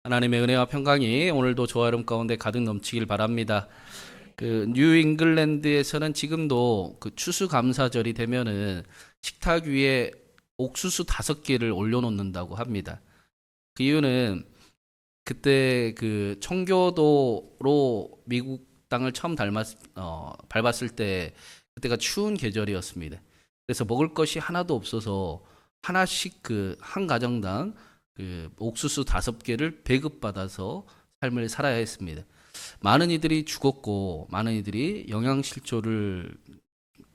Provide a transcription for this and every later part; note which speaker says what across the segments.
Speaker 1: 하나님의 은혜와 평강이 오늘도 저와 여러분 가운데 가득 넘치길 바랍니다. 뉴 잉글랜드에서는 지금도 추수감사절이 되면은 식탁 위에 옥수수 5개를 올려놓는다고 합니다. 그 이유는 그때 청교도로 미국 땅을 처음 밟았을 때 그때가 추운 계절이었습니다. 그래서 먹을 것이 하나도 없어서 하나씩 한 가정당 옥수수 5개를 배급받아서 삶을 살아야 했습니다. 많은 이들이 죽었고 많은 이들이 영양실조를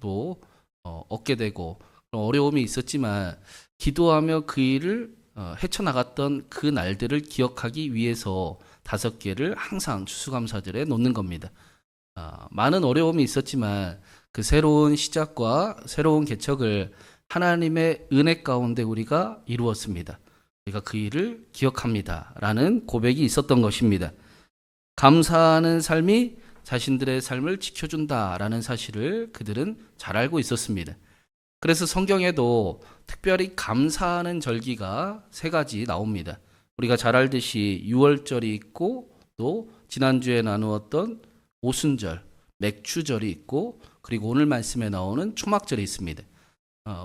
Speaker 1: 또 얻게 되고 그런 어려움이 있었지만 기도하며 그 일을 헤쳐나갔던 그 날들을 기억하기 위해서 5개를 항상 추수감사절에 놓는 겁니다. 많은 어려움이 있었지만 그 새로운 시작과 새로운 개척을 하나님의 은혜 가운데 우리가 이루었습니다. 우리가 그 일을 기억합니다. 라는 고백이 있었던 것입니다. 감사하는 삶이 자신들의 삶을 지켜준다 라는 사실을 그들은 잘 알고 있었습니다. 그래서 성경에도 특별히 감사하는 절기가 3가지 나옵니다. 우리가 잘 알듯이 유월절이 있고 또 지난주에 나누었던 오순절, 맥추절이 있고 그리고 오늘 말씀에 나오는 초막절이 있습니다.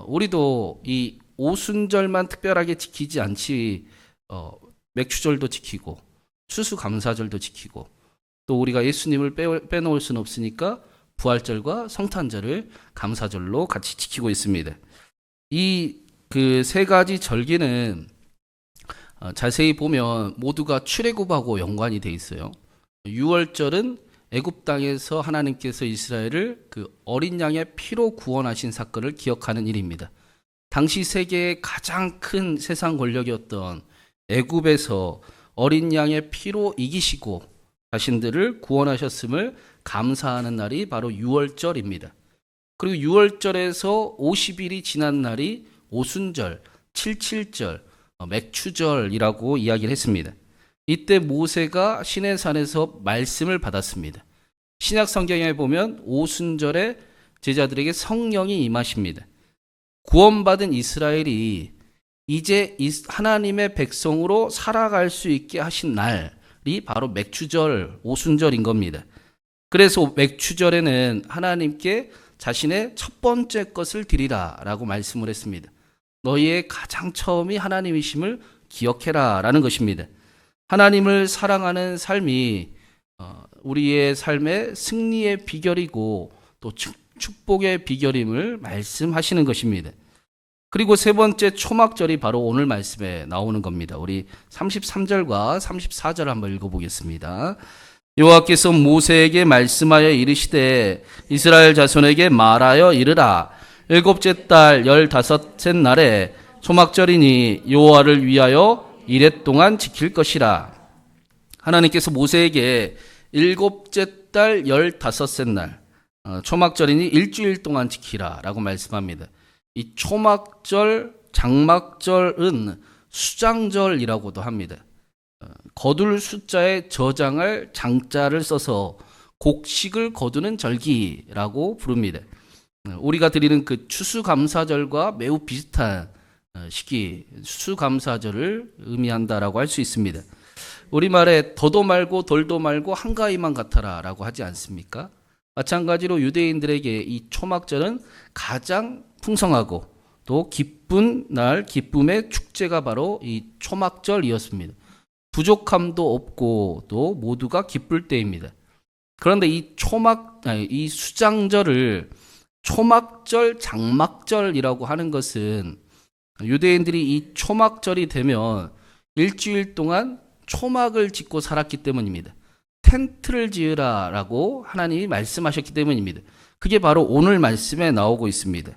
Speaker 1: 우리도 이 오순절만 특별하게 지키지 않지 맥추절도 지키고 추수감사절도 지키고 또 우리가 예수님을 빼놓을 수는 없으니까 부활절과 성탄절을 감사절로 같이 지키고 있습니다. 이 3가지 절기는 자세히 보면 모두가 출애굽하고 연관이 돼 있어요. 유월절은 애굽 땅에서 하나님께서 이스라엘을 어린 양의 피로 구원하신 사건을 기억하는 일입니다. 당시 세계의 가장 큰 세상 권력이었던 애굽에서 어린 양의 피로 이기시고 자신들을 구원하셨음을 감사하는 날이 바로 유월절입니다. 그리고 유월절에서 50일이 지난 날이 오순절, 칠칠절, 맥추절이라고 이야기를 했습니다. 이때 모세가 시내산에서 말씀을 받았습니다. 신약 성경에 보면 오순절에 제자들에게 성령이 임하십니다. 구원받은 이스라엘이 이제 하나님의 백성으로 살아갈 수 있게 하신 날이 바로 맥추절, 오순절인 겁니다. 그래서 맥추절에는 하나님께 자신의 첫 번째 것을 드리라 라고 말씀을 했습니다. 너희의 가장 처음이 하나님이심을 기억해라 라는 것입니다. 하나님을 사랑하는 삶이 우리의 삶의 승리의 비결이고 또 축복의 비결임을 말씀하시는 것입니다. 그리고 3번째 초막절이 바로 오늘 말씀에 나오는 겁니다. 우리 33절과 34절 한번 읽어보겠습니다. 여호와께서 모세에게 말씀하여 이르시되 이스라엘 자손에게 말하여 이르라. 7째 달 15째 날에 초막절이니 여호와를 위하여 이레 동안 지킬 것이라. 하나님께서 모세에게 7째 달 15째 날 초막절이니 일주일 동안 지키라 라고 말씀합니다. 이 초막절, 장막절은 수장절이라고도 합니다. 거둘 숫자에 저장할 장자를 써서 곡식을 거두는 절기라고 부릅니다. 우리가 드리는 추수감사절과 매우 비슷한 시기, 추수감사절을 의미한다라고 할 수 있습니다. 우리말에 더도 말고 덜도 말고 한가위만 같아라 라고 하지 않습니까? 마찬가지로 유대인들에게 이 초막절은 가장 풍성하고 또 기쁜 날, 기쁨의 축제가 바로 이 초막절이었습니다. 부족함도 없고 또 모두가 기쁠 때입니다. 그런데 이 수장절을 초막절, 장막절이라고 하는 것은 유대인들이 이 초막절이 되면 일주일 동안 초막을 짓고 살았기 때문입니다. 텐트를 지으라 라고 하나님이 말씀하셨기 때문입니다. 그게 바로 오늘 말씀에 나오고 있습니다.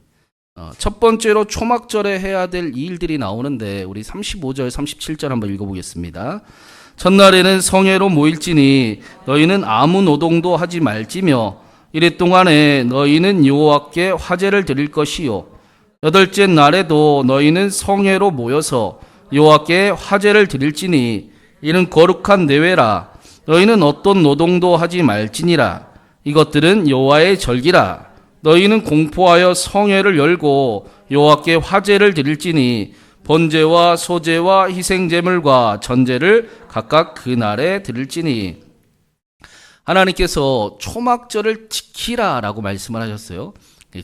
Speaker 1: 첫 번째로 초막절에 해야 될 일들이 나오는데 우리 35절 37절 한번 읽어보겠습니다. 첫날에는 성회로 모일지니 너희는 아무 노동도 하지 말지며 이래 동안에 너희는 여호와께 화제를 드릴 것이요 8째 날에도 너희는 성회로 모여서 여호와께 화제를 드릴지니 이는 거룩한 내외라. 너희는 어떤 노동도 하지 말지니라. 이것들은 여호와의 절기라. 너희는 공포하여 성회를 열고 여호와께 화제를 드릴지니 번제와 소제와 희생제물과 전제를 각각 그날에 드릴지니. 하나님께서 초막절을 지키라라고 말씀을 하셨어요.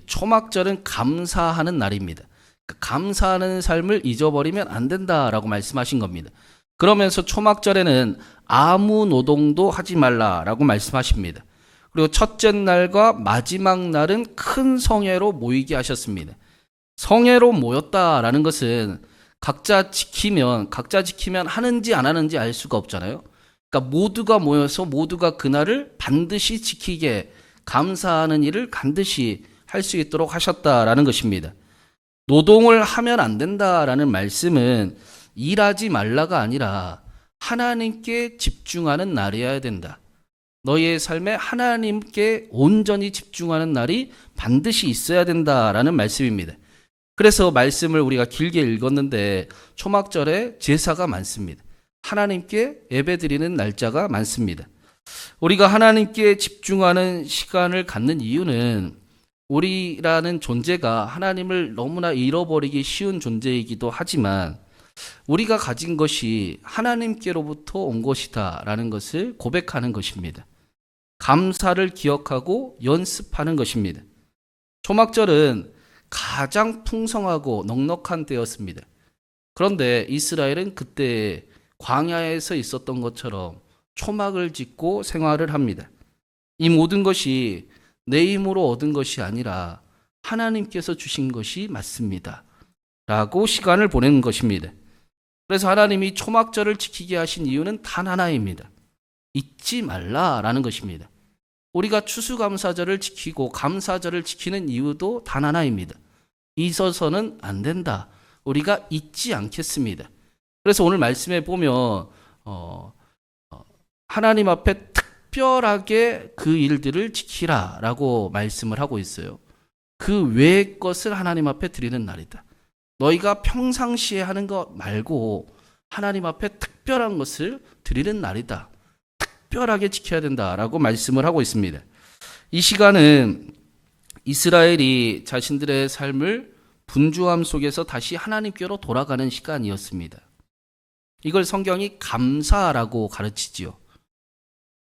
Speaker 1: 초막절은 감사하는 날입니다. 감사하는 삶을 잊어버리면 안 된다라고 말씀하신 겁니다. 그러면서 초막절에는 아무 노동도 하지 말라라고 말씀하십니다. 그리고 첫째 날과 마지막 날은 큰 성회로 모이게 하셨습니다. 성회로 모였다라는 것은 각자 지키면 하는지 안 하는지 알 수가 없잖아요. 그러니까 모두가 모여서 모두가 그날을 반드시 지키게, 감사하는 일을 반드시 할 수 있도록 하셨다라는 것입니다. 노동을 하면 안 된다라는 말씀은 일하지 말라가 아니라 하나님께 집중하는 날이어야 된다. 너희의 삶에 하나님께 온전히 집중하는 날이 반드시 있어야 된다라는 말씀입니다. 그래서 말씀을 우리가 길게 읽었는데 초막절에 제사가 많습니다. 하나님께 예배드리는 날짜가 많습니다. 우리가 하나님께 집중하는 시간을 갖는 이유는 우리라는 존재가 하나님을 너무나 잃어버리기 쉬운 존재이기도 하지만 우리가 가진 것이 하나님께로부터 온 것이다 라는 것을 고백하는 것입니다. 감사를 기억하고 연습하는 것입니다. 초막절은 가장 풍성하고 넉넉한 때였습니다. 그런데 이스라엘은 그때 광야에서 있었던 것처럼 초막을 짓고 생활을 합니다. 이 모든 것이 내 힘으로 얻은 것이 아니라 하나님께서 주신 것이 맞습니다. 라고 시간을 보내는 것입니다. 그래서 하나님이 초막절을 지키게 하신 이유는 단 하나입니다. 잊지 말라라는 것입니다. 우리가 추수감사절을 지키고 감사절을 지키는 이유도 단 하나입니다. 잊어서는 안 된다. 우리가 잊지 않겠습니다. 그래서 오늘 말씀에 보면 하나님 앞에 특별하게 그 일들을 지키라라고 말씀을 하고 있어요. 그 외의 것을 하나님 앞에 드리는 날이다. 너희가 평상시에 하는 것 말고 하나님 앞에 특별한 것을 드리는 날이다. 특별하게 지켜야 된다라고 말씀을 하고 있습니다. 이 시간은 이스라엘이 자신들의 삶을 분주함 속에서 다시 하나님께로 돌아가는 시간이었습니다. 이걸 성경이 감사라고 가르치지요.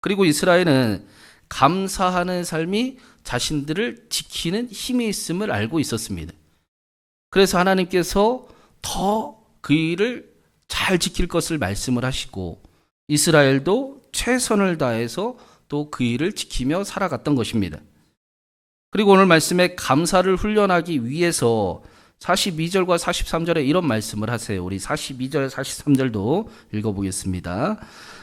Speaker 1: 그리고 이스라엘은 감사하는 삶이 자신들을 지키는 힘이 있음을 알고 있었습니다. 그래서 하나님께서 더 그 일을 잘 지킬 것을 말씀을 하시고 이스라엘도 최선을 다해서 또 그 일을 지키며 살아갔던 것입니다. 그리고 오늘 말씀에 감사를 훈련하기 위해서 42절과 43절에 이런 말씀을 하세요. 우리 42절, 43절도 읽어보겠습니다.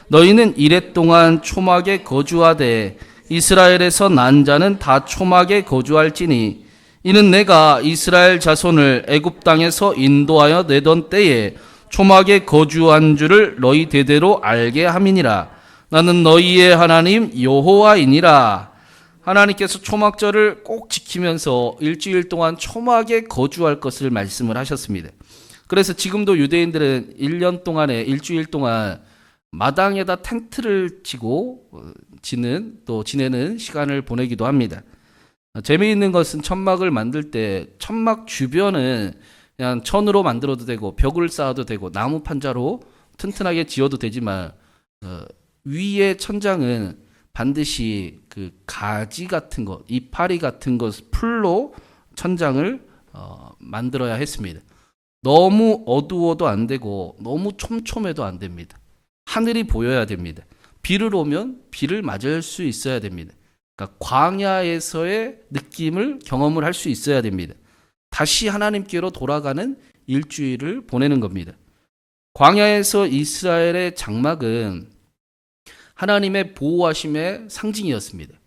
Speaker 1: 너희는 이레 동안 초막에 거주하되 이스라엘에서 난 자는 다 초막에 거주할지니 이는 내가 이스라엘 자손을 애굽 땅에서 인도하여 내던 때에 초막에 거주한 줄을 너희 대대로 알게 함이니라. 나는 너희의 하나님 여호와이니라. 하나님께서 초막절을 꼭 지키면서 일주일 동안 초막에 거주할 것을 말씀을 하셨습니다. 그래서 지금도 유대인들은 1년 동안에 일주일 동안 마당에다 텐트를 치고 지내는 시간을 보내기도 합니다. 재미있는 것은 천막을 만들 때 천막 주변은 그냥 천으로 만들어도 되고 벽을 쌓아도 되고 나무 판자로 튼튼하게 지어도 되지만 위에 천장은 반드시 그 가지 같은 것, 이파리 같은 것, 풀로 천장을 만들어야 했습니다. 너무 어두워도 안 되고 너무 촘촘해도 안 됩니다. 하늘이 보여야 됩니다. 비를 오면 비를 맞을 수 있어야 됩니다. 그러니까 광야에서의 느낌을 경험을 할 수 있어야 됩니다. 다시 하나님께로 돌아가는 일주일을 보내는 겁니다. 광야에서 이스라엘의 장막은 하나님의 보호하심의 상징이었습니다.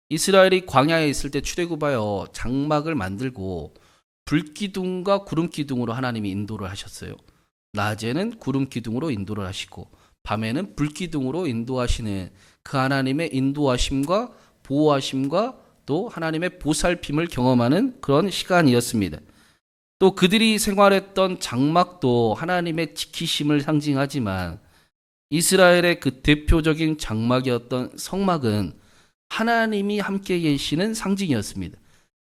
Speaker 1: 이스라엘이 광야에 있을 때 출애굽하여 장막을 만들고 불기둥과 구름기둥으로 하나님이 인도를 하셨어요. 낮에는 구름기둥으로 인도를 하시고 밤에는 불기둥으로 인도하시는 그 하나님의 인도하심과 보호하심과 또 하나님의 보살핌을 경험하는 그런 시간이었습니다. 또 그들이 생활했던 장막도 하나님의 지키심을 상징하지만 이스라엘의 그 대표적인 장막이었던 성막은 하나님이 함께 계시는 상징이었습니다.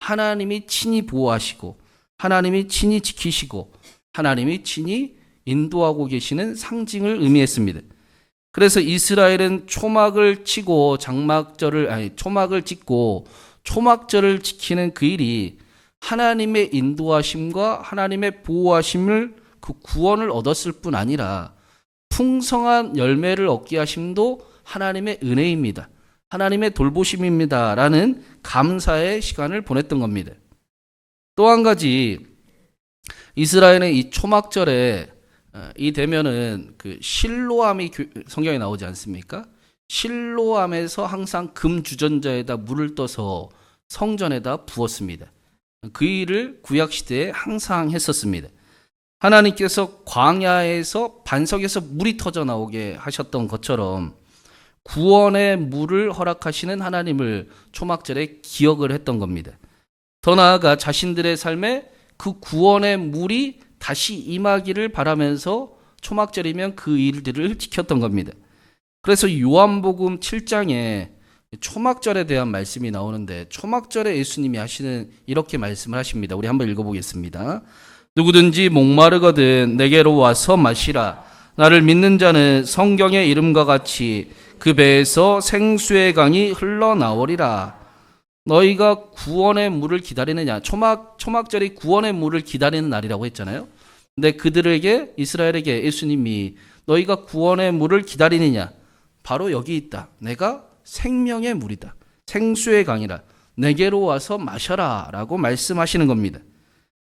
Speaker 1: 하나님이 친히 보호하시고 하나님이 친히 지키시고 하나님이 친히 인도하고 계시는 상징을 의미했습니다. 그래서 이스라엘은 초막을 치고 초막을 찍고 초막절을 지키는 그 일이 하나님의 인도하심과 하나님의 보호하심을 그 구원을 얻었을 뿐 아니라 풍성한 열매를 얻게 하심도 하나님의 은혜입니다. 하나님의 돌보심입니다. 라는 감사의 시간을 보냈던 겁니다. 또 한 가지, 이스라엘의 이 초막절에 이 되면은 그 실로암이 성경에 나오지 않습니까? 실로암에서 항상 금 주전자에다 물을 떠서 성전에다 부었습니다. 그 일을 구약 시대에 항상 했었습니다. 하나님께서 광야에서 반석에서 물이 터져 나오게 하셨던 것처럼 구원의 물을 허락하시는 하나님을 초막절에 기억을 했던 겁니다. 더 나아가 자신들의 삶에 그 구원의 물이 다시 임하기를 바라면서 초막절이면 그 일들을 지켰던 겁니다. 그래서 요한복음 7장에 초막절에 대한 말씀이 나오는데 초막절에 예수님이 하시는 이렇게 말씀을 하십니다. 우리 한번 읽어보겠습니다. 누구든지 목마르거든 내게로 와서 마시라. 나를 믿는 자는 성경의 이름과 같이 그 배에서 생수의 강이 흘러나오리라. 너희가 구원의 물을 기다리느냐. 초막절이 구원의 물을 기다리는 날이라고 했잖아요. 근데 그들에게, 이스라엘에게 예수님이 너희가 구원의 물을 기다리느냐. 바로 여기 있다. 내가 생명의 물이다. 생수의 강이라. 내게로 와서 마셔라. 라고 말씀하시는 겁니다.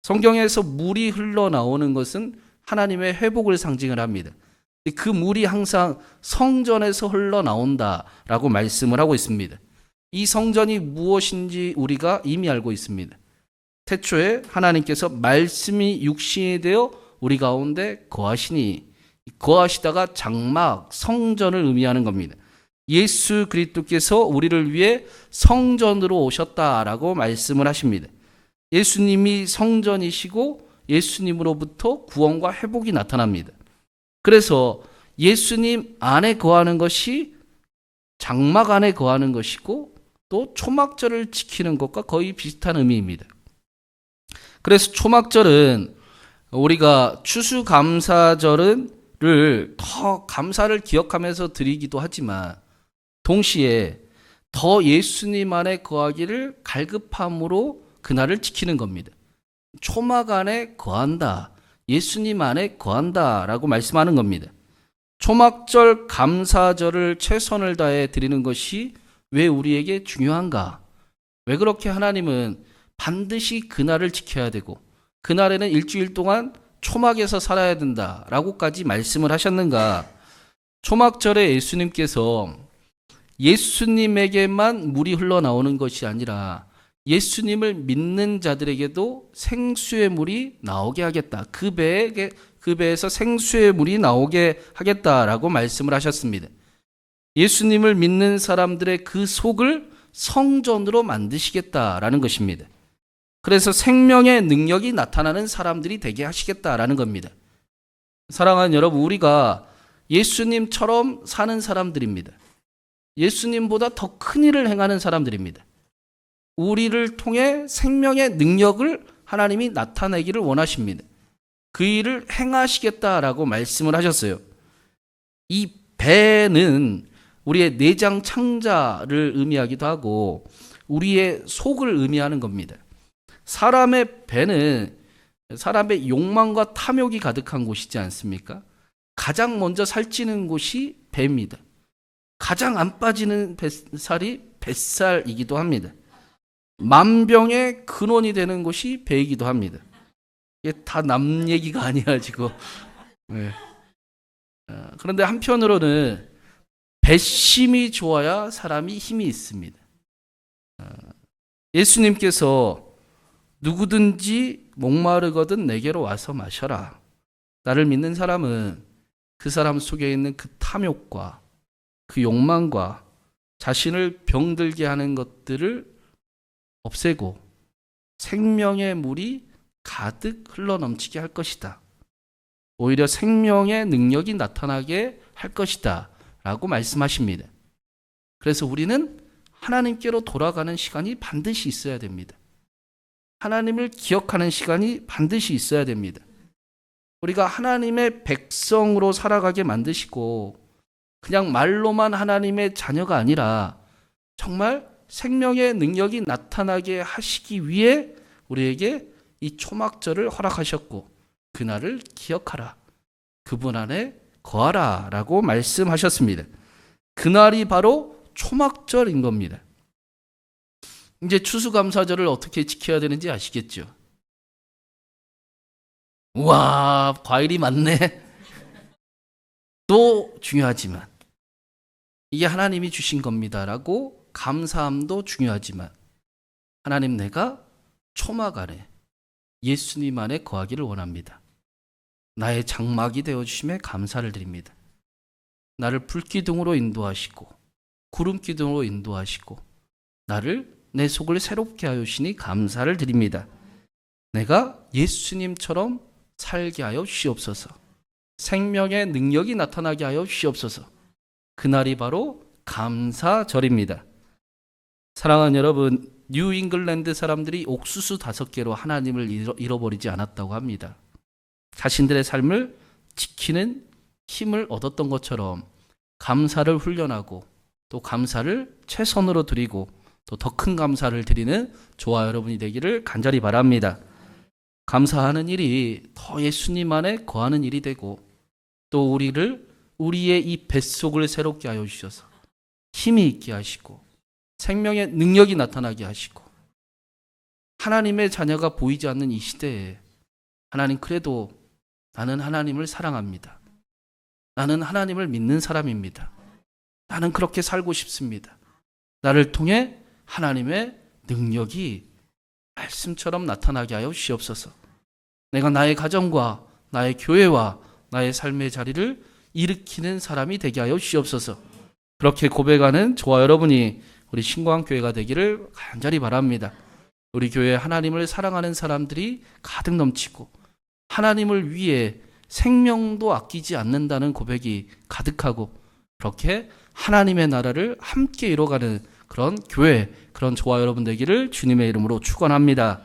Speaker 1: 성경에서 물이 흘러나오는 것은 하나님의 회복을 상징을 합니다. 그 물이 항상 성전에서 흘러나온다라고 말씀을 하고 있습니다. 이 성전이 무엇인지 우리가 이미 알고 있습니다. 태초에 하나님께서 말씀이 육신이 되어 우리 가운데 거하시니, 거하시다가 장막, 성전을 의미하는 겁니다. 예수 그리스도께서 우리를 위해 성전으로 오셨다라고 말씀을 하십니다. 예수님이 성전이시고 예수님으로부터 구원과 회복이 나타납니다. 그래서 예수님 안에 거하는 것이 장막 안에 거하는 것이고 또 초막절을 지키는 것과 거의 비슷한 의미입니다. 그래서 초막절은 우리가 추수감사절을 더 감사를 기억하면서 드리기도 하지만 동시에 더 예수님 안에 거하기를 갈급함으로 그날을 지키는 겁니다. 초막 안에 거한다. 예수님 안에 거한다. 라고 말씀하는 겁니다. 초막절 감사절을 최선을 다해 드리는 것이 왜 우리에게 중요한가? 왜 그렇게 하나님은 반드시 그날을 지켜야 되고 그날에는 일주일 동안 초막에서 살아야 된다라고까지 말씀을 하셨는가? 초막절에 예수님께서 예수님에게만 물이 흘러나오는 것이 아니라 예수님을 믿는 자들에게도 생수의 물이 나오게 하겠다. 그 배에서 생수의 물이 나오게 하겠다라고 말씀을 하셨습니다. 예수님을 믿는 사람들의 그 속을 성전으로 만드시겠다라는 것입니다. 그래서 생명의 능력이 나타나는 사람들이 되게 하시겠다라는 겁니다. 사랑하는 여러분, 우리가 예수님처럼 사는 사람들입니다. 예수님보다 더 큰 일을 행하는 사람들입니다. 우리를 통해 생명의 능력을 하나님이 나타내기를 원하십니다. 그 일을 행하시겠다라고 말씀을 하셨어요. 이 배는 우리의 내장 창자를 의미하기도 하고 우리의 속을 의미하는 겁니다. 사람의 배는 사람의 욕망과 탐욕이 가득한 곳이지 않습니까? 가장 먼저 살찌는 곳이 배입니다. 가장 안 빠지는 뱃살이 뱃살이기도 합니다. 만병의 근원이 되는 곳이 배이기도 합니다. 이게 다 남 얘기가 아니라지고. 네. 그런데 한편으로는 배심이 좋아야 사람이 힘이 있습니다. 예수님께서 누구든지 목마르거든 내게로 와서 마셔라. 나를 믿는 사람은 그 사람 속에 있는 그 탐욕과 그 욕망과 자신을 병들게 하는 것들을 없애고 생명의 물이 가득 흘러넘치게 할 것이다. 오히려 생명의 능력이 나타나게 할 것이다. 라고 말씀하십니다. 그래서 우리는 하나님께로 돌아가는 시간이 반드시 있어야 됩니다. 하나님을 기억하는 시간이 반드시 있어야 됩니다. 우리가 하나님의 백성으로 살아가게 만드시고 그냥 말로만 하나님의 자녀가 아니라 정말 생명의 능력이 나타나게 하시기 위해 우리에게 이 초막절을 허락하셨고 그날을 기억하라. 그분 안에 거하라 라고 말씀하셨습니다. 그날이 바로 초막절인 겁니다. 이제 추수감사절을 어떻게 지켜야 되는지 아시겠죠? 우와, 과일이 많네. 또 중요하지만 이게 하나님이 주신 겁니다라고 감사함도 중요하지만 하나님, 내가 초막 안에 예수님 안에 거하기를 원합니다. 나의 장막이 되어주심에 감사를 드립니다. 나를 불기둥으로 인도하시고 구름기둥으로 인도하시고 나를 내 속을 새롭게 하여 주시니 감사를 드립니다. 내가 예수님처럼 살게 하여 주시옵소서. 생명의 능력이 나타나게 하여 주시옵소서. 그날이 바로 감사절입니다. 사랑하는 여러분, 뉴 잉글랜드 사람들이 옥수수 5개로 하나님을 잃어버리지 않았다고 합니다. 자신들의 삶을 지키는 힘을 얻었던 것처럼 감사를 훈련하고 또 감사를 최선으로 드리고 또 더 큰 감사를 드리는 저와 여러분이 되기를 간절히 바랍니다. 감사하는 일이 더 예수님 안에 거하는 일이 되고 또 우리의 이 뱃속을 새롭게 하여 주셔서 힘이 있게 하시고 생명의 능력이 나타나게 하시고 하나님의 자녀가 보이지 않는 이 시대에 하나님, 그래도 나는 하나님을 사랑합니다. 나는 하나님을 믿는 사람입니다. 나는 그렇게 살고 싶습니다. 나를 통해 하나님의 능력이 말씀처럼 나타나게 하여 주시옵소서. 내가 나의 가정과 나의 교회와 나의 삶의 자리를 일으키는 사람이 되게 하여 주시옵소서. 그렇게 고백하는 저와 여러분이 우리 신광교회가 되기를 간절히 바랍니다. 우리 교회에 하나님을 사랑하는 사람들이 가득 넘치고 하나님을 위해 생명도 아끼지 않는다는 고백이 가득하고 그렇게 하나님의 나라를 함께 이뤄가는 그런 교회, 그런 저와 여러분 되기를 주님의 이름으로 축원합니다.